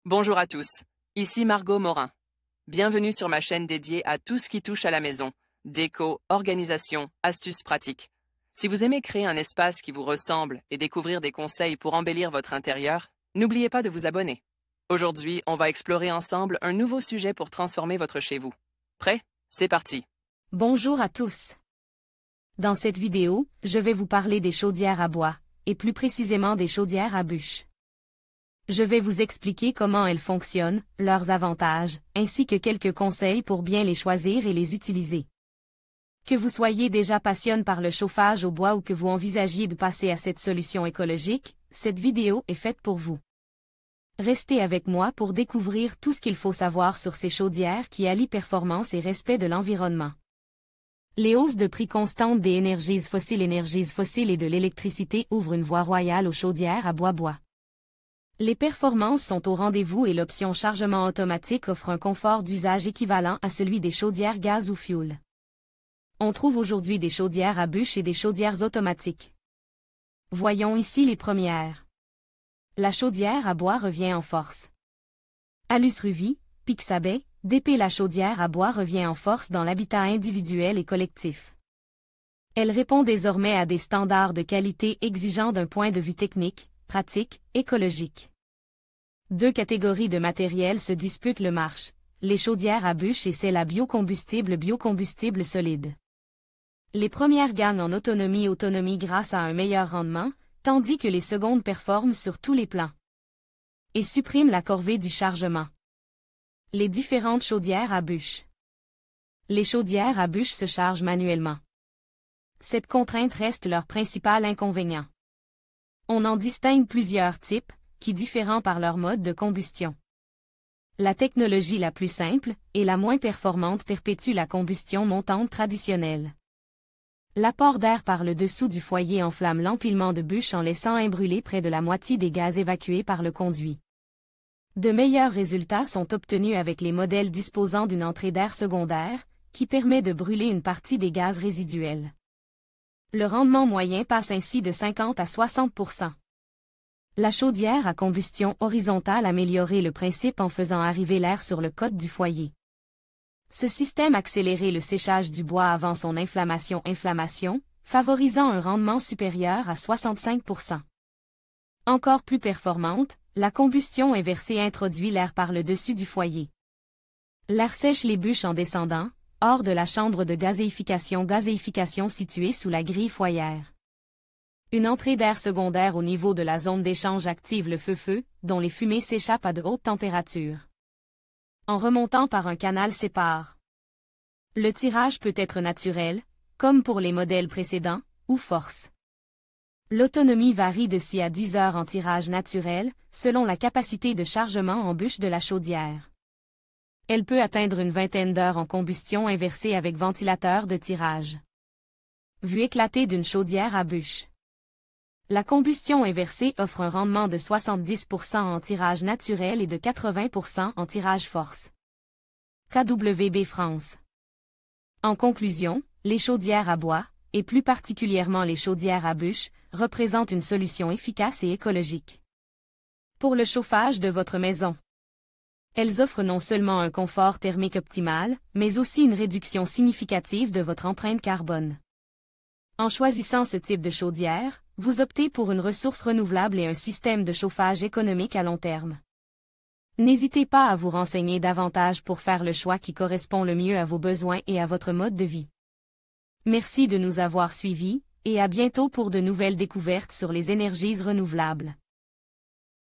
Bonjour à tous, ici Margot Morin. Bienvenue sur ma chaîne dédiée à tout ce qui touche à la maison, déco, organisation, astuces pratiques. Si vous aimez créer un espace qui vous ressemble et découvrir des conseils pour embellir votre intérieur, n'oubliez pas de vous abonner. Aujourd'hui, on va explorer ensemble un nouveau sujet pour transformer votre chez vous. Prêt? C'est parti! Bonjour à tous. Dans cette vidéo, je vais vous parler des chaudières à bois, et plus précisément des chaudières à bûches. Je vais vous expliquer comment elles fonctionnent, leurs avantages, ainsi que quelques conseils pour bien les choisir et les utiliser. Que vous soyez déjà passionné par le chauffage au bois ou que vous envisagiez de passer à cette solution écologique, cette vidéo est faite pour vous. Restez avec moi pour découvrir tout ce qu'il faut savoir sur ces chaudières qui allient performance et respect de l'environnement. Les hausses de prix constantes des énergies fossiles et de l'électricité ouvrent une voie royale aux chaudières à bois. Les performances sont au rendez-vous et l'option chargement automatique offre un confort d'usage équivalent à celui des chaudières gaz ou fioul. On trouve aujourd'hui des chaudières à bûches et des chaudières automatiques. Voyons ici les premières. La chaudière à bois revient en force. Alus Ruvi, Pixabay, DP. La chaudière à bois revient en force dans l'habitat individuel et collectif. Elle répond désormais à des standards de qualité exigeants d'un point de vue technique, pratique, écologique. Deux catégories de matériel se disputent le marché, les chaudières à bûches et celles à biocombustible solide. Les premières gagnent en autonomie grâce à un meilleur rendement, tandis que les secondes performent sur tous les plans. Et suppriment la corvée du chargement. Les différentes chaudières à bûches. Les chaudières à bûches se chargent manuellement. Cette contrainte reste leur principal inconvénient. On en distingue plusieurs types, qui diffèrent par leur mode de combustion. La technologie la plus simple, et la moins performante perpétue la combustion montante traditionnelle. L'apport d'air par le dessous du foyer enflamme l'empilement de bûches en laissant imbrûler près de la moitié des gaz évacués par le conduit. De meilleurs résultats sont obtenus avec les modèles disposant d'une entrée d'air secondaire, qui permet de brûler une partie des gaz résiduels. Le rendement moyen passe ainsi de 50 à 60%. La chaudière à combustion horizontale améliore le principe en faisant arriver l'air sur le côté du foyer. Ce système accélère le séchage du bois avant son inflammation, favorisant un rendement supérieur à 65%. Encore plus performante, la combustion inversée introduit l'air par le dessus du foyer. L'air sèche les bûches en descendant, hors de la chambre de gazéification située sous la grille foyer. Une entrée d'air secondaire au niveau de la zone d'échange active le feu, dont les fumées s'échappent à de hautes températures. En remontant par un canal sépare. Le tirage peut être naturel, comme pour les modèles précédents, ou force. L'autonomie varie de 6 à 10 heures en tirage naturel, selon la capacité de chargement en bûche de la chaudière. Elle peut atteindre une vingtaine d'heures en combustion inversée avec ventilateur de tirage. Vue éclatée d'une chaudière à bûche. La combustion inversée offre un rendement de 70% en tirage naturel et de 80% en tirage force. KWB France. En conclusion, les chaudières à bois, et plus particulièrement les chaudières à bûches, représentent une solution efficace et écologique. Pour le chauffage de votre maison. Elles offrent non seulement un confort thermique optimal, mais aussi une réduction significative de votre empreinte carbone. En choisissant ce type de chaudière, vous optez pour une ressource renouvelable et un système de chauffage économique à long terme. N'hésitez pas à vous renseigner davantage pour faire le choix qui correspond le mieux à vos besoins et à votre mode de vie. Merci de nous avoir suivis, et à bientôt pour de nouvelles découvertes sur les énergies renouvelables.